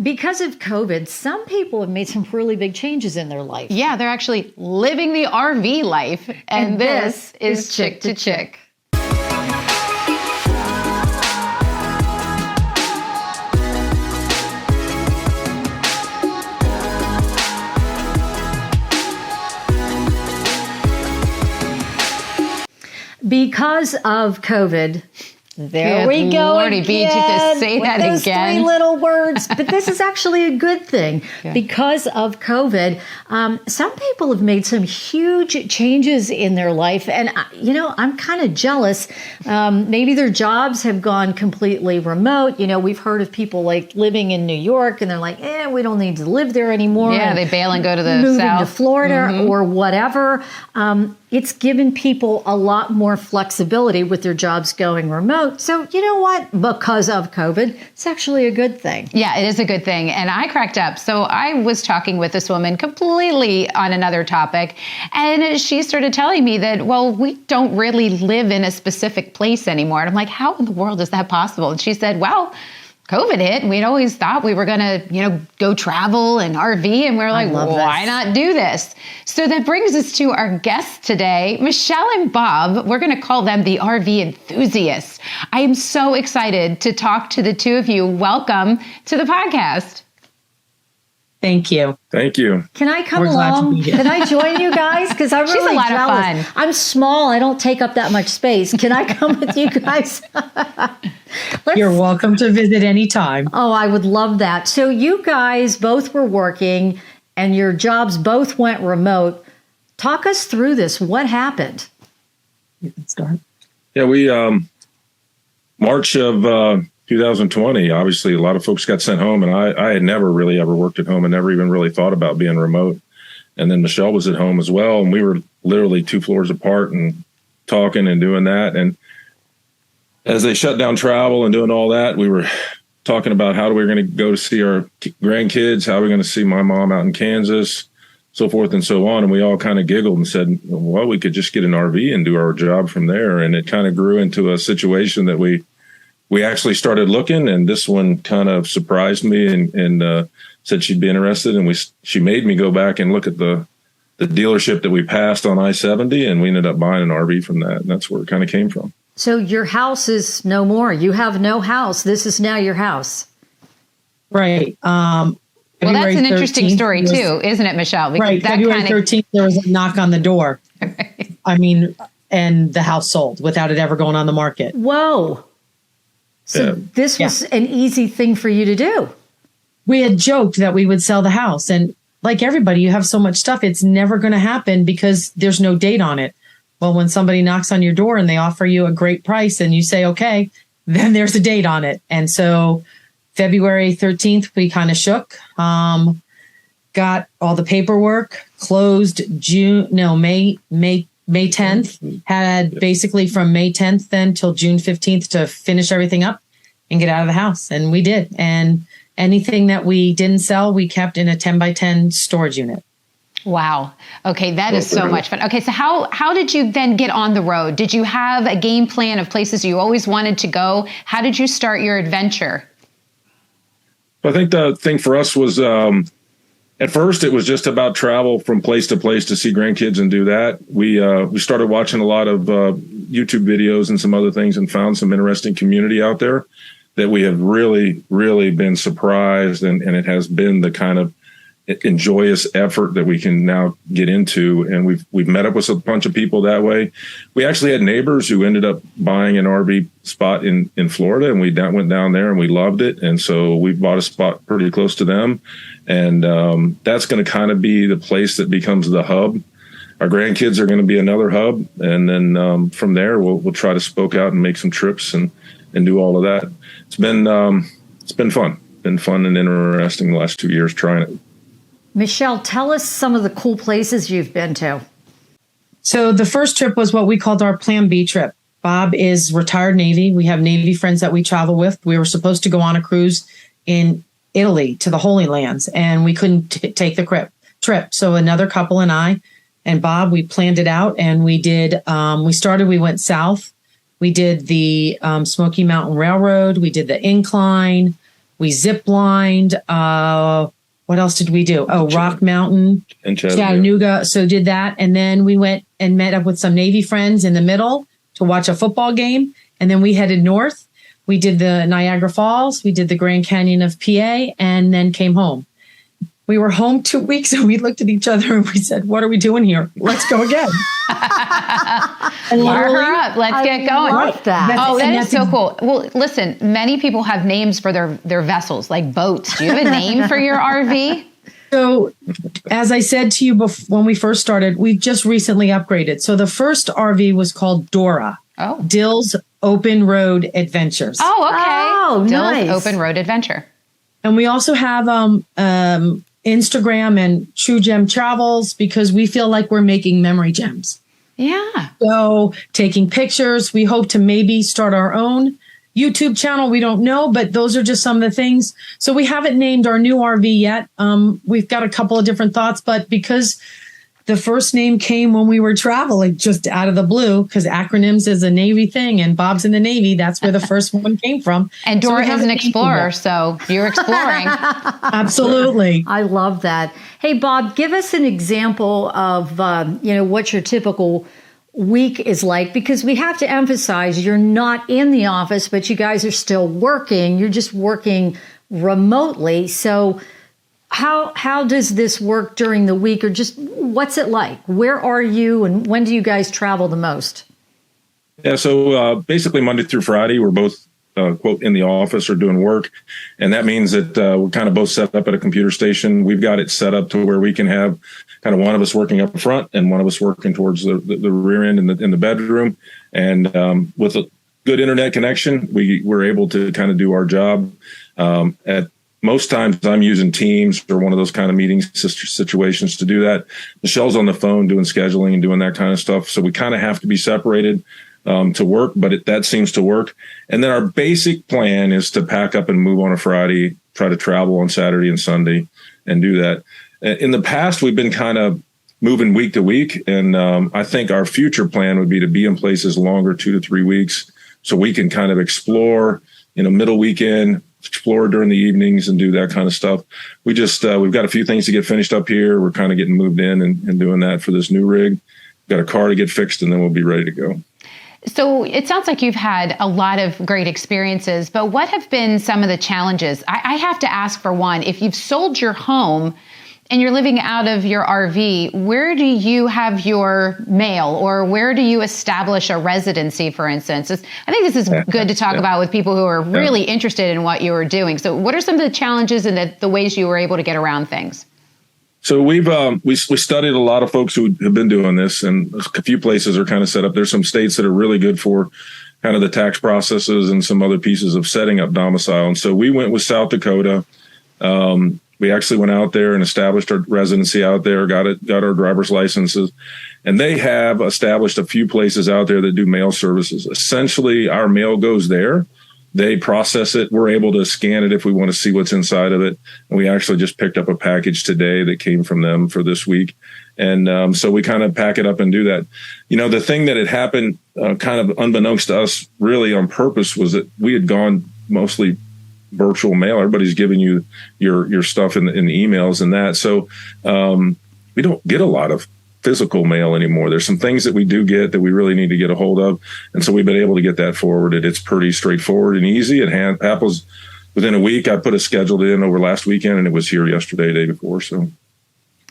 Because of COVID, some people have made some really big changes in their life. Yeah, they're actually living the RV life. And this is Chick to Chick. Because of COVID, there we go Lordy, again. beat you to say that those again. Three little words, but this is actually a good thing. Yeah. Because of COVID, some people have made some huge changes in their life, and I'm kind of jealous. Maybe their jobs have gone completely remote. We've heard of people like living in New York, and they're like, we don't need to live there anymore. Yeah, they bail and go to the moving south. to Florida or whatever. It's given people a lot more flexibility with their jobs going remote. So you know what? Because of COVID, it's actually a good thing. Yeah, it is a good thing. And I cracked up. So I was talking with this woman completely on another topic. And she started telling me that, well, we don't really live in a specific place anymore. And I'm like, how in the world is that possible? And she said, well, COVID hit, and we'd always thought we were going to, go travel and RV, and we were like, why not do this? So that brings us to our guests today, Michelle and Bob. We're going to call them the RV enthusiasts. I am so excited to talk to the two of you. Welcome to the podcast. Thank you. Thank you. Can I come along? Can I join you guys? Because I'm really She's a lot jealous. of fun. I'm small. I don't take up that much space. Can I come with you guys? You're welcome to visit anytime. Oh, I would love that. So you guys both were working and your jobs both went remote. Talk us through this. What happened? You can start. Yeah, we March of 2020, obviously a lot of folks got sent home, and I had never really ever worked at home and never even really thought about being remote. And then Michelle was at home as well, and we were literally 2 floors apart and talking and doing that. And as they shut down travel and doing all that, we were talking about how we were going to go to see our grandkids, how we're going to see my mom out in Kansas, so forth and so on. And we all kind of giggled and said, well, we could just get an RV and do our job from there. And it kind of grew into a situation that we actually started looking, and this one kind of surprised me and said she'd be interested. And she made me go back and look at the dealership that we passed on I-70, and we ended up buying an RV from that. And that's where it kind of came from. So your house is no more. You have no house. This is now your house. Right. Well, that's an interesting story too, isn't it, Michelle? Because right. February 13th, there was a knock on the door. I mean, and the house sold without it ever going on the market. Whoa. So this was an easy thing for you to do. We had joked that we would sell the house. And like everybody, you have so much stuff. It's never going to happen because there's no date on it. Well, when somebody knocks on your door and they offer you a great price and you say, okay, then there's a date on it. And so February 13th, we kind of shook, got all the paperwork, closed May 10th, had basically from May 10th then till June 15th to finish everything up and get out of the house. And we did. And anything that we didn't sell, we kept in a 10 by 10 storage unit. Wow. Okay, that is so much fun. Okay, so how did you then get on the road? Did you have a game plan of places you always wanted to go? How did you start your adventure? I think the thing for us was, at first it was just about travel from place to place to see grandkids and do that. We started watching a lot of YouTube videos and some other things and found some interesting community out there that we have really, really been surprised. And it has been the kind of joyous effort that we can now get into. And we've met up with a bunch of people that way. We actually had neighbors who ended up buying an RV spot in Florida, and we went down there and we loved it. And so we bought a spot pretty close to them. And that's going to kind of be the place that becomes the hub. Our grandkids are going to be another hub. And then from there, we'll try to spoke out and make some trips and do all of that. It's been fun. Been fun and interesting the last 2 years trying it. Michelle, tell us some of the cool places you've been to. So the first trip was what we called our Plan B trip. Bob is retired Navy. We have Navy friends that we travel with. We were supposed to go on a cruise in Italy to the Holy Lands, and we couldn't take the trip. So another couple and I and Bob, we planned it out, and we did. We went south. We did the Smoky Mountain Railroad. We did the incline. We zip lined. What else did we do? Oh, Rock Mountain And Chattanooga. So did that. And then we went and met up with some Navy friends in the middle to watch a football game. And then we headed north. We did the Niagara Falls. We did the Grand Canyon of PA and then came home. We were home 2 weeks and we looked at each other and we said, what are we doing here? Let's go again. And fire her up. Let's get going. Love that. That is so cool. Well, listen, many people have names for their vessels, like boats. Do you have a name for your RV? So, as I said to you when we first started, we just recently upgraded. So the first RV was called Dora. Oh. Dill's Open Road Adventures. Oh, okay. Oh, Dill's nice. Open Road Adventure. And we also have Instagram and True Gem Travels because we feel like we're making memory gems. Yeah. So taking pictures, we hope to maybe start our own YouTube channel. We don't know, but those are just some of the things. So we haven't named our new RV yet. We've got a couple of different thoughts, but because the first name came when we were traveling just out of the blue, because acronyms is a Navy thing and Bob's in the Navy. That's where the first one came from. And Dora So is an explorer, so you're exploring. Absolutely. I love that. Hey, Bob, give us an example of, what your typical week is like, because we have to emphasize you're not in the office, but you guys are still working. You're just working remotely. So how does this work during the week, or just what's it like? Where are you and when do you guys travel the most? Yeah, so basically Monday through Friday, we're both, quote, in the office or doing work. And that means that we're kind of both set up at a computer station. We've got it set up to where we can have kind of one of us working up front and one of us working towards the rear end in the bedroom. And with a good internet connection, we're able to kind of do our job. At most times I'm using Teams or one of those kind of meeting situations to do that. Michelle's on the phone doing scheduling and doing that kind of stuff. So we kind of have to be separated to work, but that seems to work. And then our basic plan is to pack up and move on a Friday, try to travel on Saturday and Sunday and do that. In the past, we've been kind of moving week to week. And I think our future plan would be to be in places longer, 2 to 3 weeks, so we can kind of explore, middle weekend, explore during the evenings and do that kind of stuff. We just, we've got a few things to get finished up here. We're kind of getting moved in and doing that for this new rig. Got a car to get fixed and then we'll be ready to go. So it sounds like you've had a lot of great experiences, but what have been some of the challenges? I have to ask, for one, if you've sold your home and you're living out of your RV, where do you have your mail, or where do you establish a residency, for instance? I think this is good to talk about with people who are really interested in what you are doing. So what are some of the challenges and the ways you were able to get around things? So we studied a lot of folks who have been doing this, and a few places are kind of set up. There's some states that are really good for kind of the tax processes and some other pieces of setting up domicile. And so we went with South Dakota. We actually went out there and established our residency out there, got our driver's licenses, and they have established a few places out there that do mail services. Essentially, our mail goes there. They process it. We're able to scan it if we want to see what's inside of it. And we actually just picked up a package today that came from them for this week. And so we kind of pack it up and do that. The thing that had happened kind of unbeknownst to us, really on purpose, was that we had gone mostly virtual mail. Everybody's giving you your stuff in the emails and that. So we don't get a lot of physical mail anymore. There's some things that we do get that we really need to get a hold of. And so we've been able to get that forwarded. It's pretty straightforward and easy. It happens within a week. I put it scheduled in over last weekend and it was here yesterday, day before. So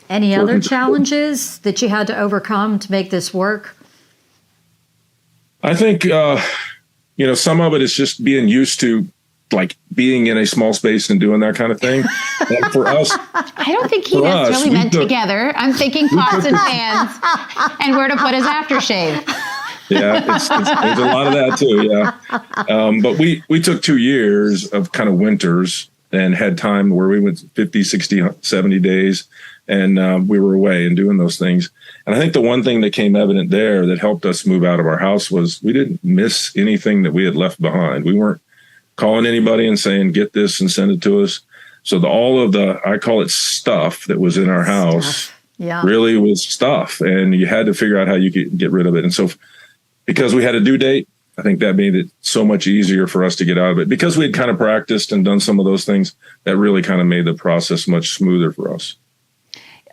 any other challenges that you had to overcome to make this work? I think, some of it is just being used to like being in a small space and doing that kind of thing. And for us, I don't think he necessarily meant together. I'm thinking pots and pans and where to put his aftershave. Yeah, there's a lot of that too. Yeah. But we took 2 years of kind of winters and had time where we went 50, 60, 70 days and we were away and doing those things. And I think the one thing that came evident there that helped us move out of our house was we didn't miss anything that we had left behind. We weren't calling anybody and saying, get this and send it to us. So all of the, I call it stuff that was in our house really was stuff. And you had to figure out how you could get rid of it. And so because we had a due date, I think that made it so much easier for us to get out of it because we had kind of practiced and done some of those things that really kind of made the process much smoother for us.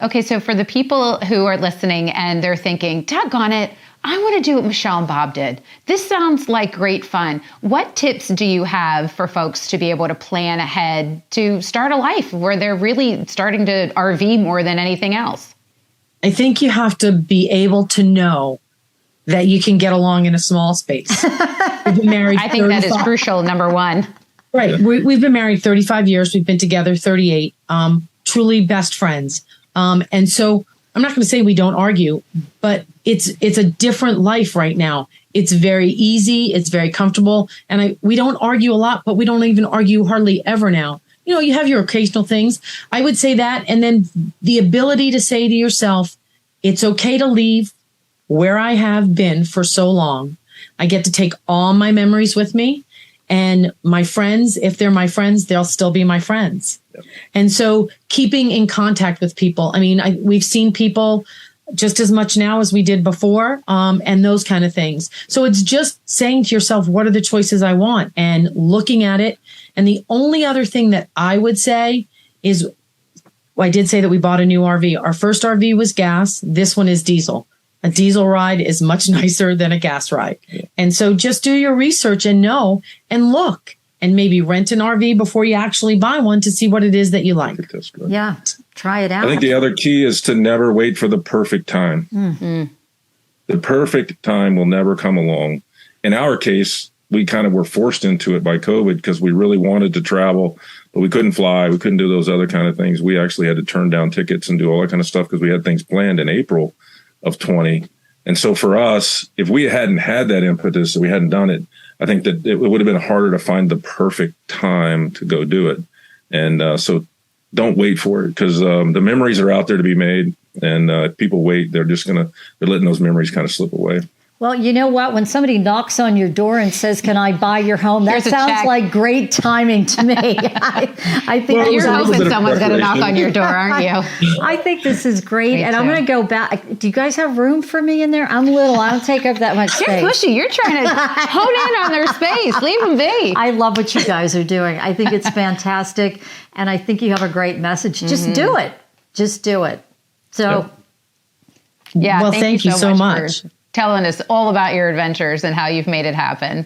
Okay, so for the people who are listening and they're thinking, doggone it, I want to do what Michelle and Bob did. This sounds like great fun. What tips do you have for folks to be able to plan ahead to start a life where they're really starting to RV more than anything else? I think you have to be able to know that you can get along in a small space. We've been married. I think that is crucial, number one. Right. We've been married 35 years. We've been together 38. Truly best friends. And so I'm not going to say we don't argue, but it's a different life right now. It's very easy. It's very comfortable. And we don't argue a lot, but we don't even argue hardly ever now. You know, you have your occasional things. I would say that. And then the ability to say to yourself, it's okay to leave where I have been for so long. I get to take all my memories with me, and my friends, if they're my friends, they'll still be my friends. Yep. And so keeping in contact with people. I mean, we've seen people just as much now as we did before, and those kind of things. So it's just saying to yourself, what are the choices I want, and looking at it. And the only other thing that I would say is, well, I did say that we bought a new RV. Our first RV was gas. This one is diesel. A diesel ride is much nicer than a gas ride. Yeah. And so just do your research and know and look, and maybe rent an RV before you actually buy one to see what it is that you like. Yeah, try it out. I think the other key is to never wait for the perfect time. Mm-hmm. The perfect time will never come along. In our case, we kind of were forced into it by COVID because we really wanted to travel, but we couldn't fly. We couldn't do those other kind of things. We actually had to turn down tickets and do all that kind of stuff because we had things planned in April of 20. And so for us, if we hadn't had that impetus, if we hadn't done it, I think that it would have been harder to find the perfect time to go do it. And so don't wait for it, because the memories are out there to be made. And if people wait, they're letting those memories kind of slip away. Well, you know what? When somebody knocks on your door and says, "Can I buy your home?" That sounds like great timing to me. I think you're hoping someone's going to knock on your door, aren't you? I think this is great. And I'm going to go back. Do you guys have room for me in there? I'm little. I don't take up that much space. You're pushy. You're trying to hone in on their space. Leave them be. I love what you guys are doing. I think it's fantastic. And I think you have a great message. Just do it. Just do it. So, yeah. Well, thank you so much. Telling us all about your adventures and how you've made it happen.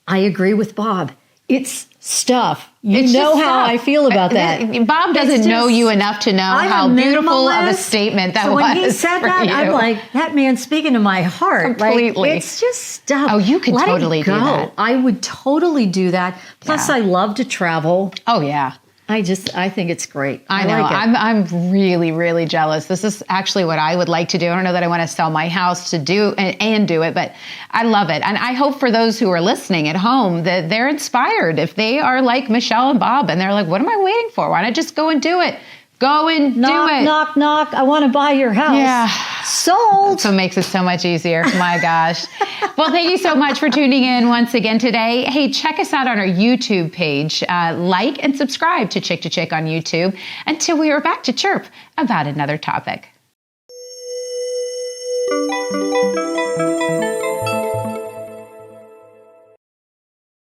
I agree with Bob. It's stuff. You know how I feel about that. Bob doesn't know you enough to know how beautiful of a statement that was. When he said that, I'm like, that man's speaking to my heart. Completely. Like, it's just stuff. Oh, you could totally do that. I would totally do that. Plus, I love to travel. Oh, yeah. I think it's great. I know. Like I'm really, really jealous. This is actually what I would like to do. I don't know that I want to sell my house to do and do it, but I love it. And I hope for those who are listening at home that they're inspired. If they are like Michelle and Bob and they're like, what am I waiting for? Why not just go and do it? Go and do it. Knock, knock. I want to buy your house. Yeah. Sold. So it makes it so much easier. My gosh. Well, thank you so much for tuning in once again today. Hey, check us out on our YouTube page. Like and subscribe to Chick to Chick on YouTube until we are back to chirp about another topic.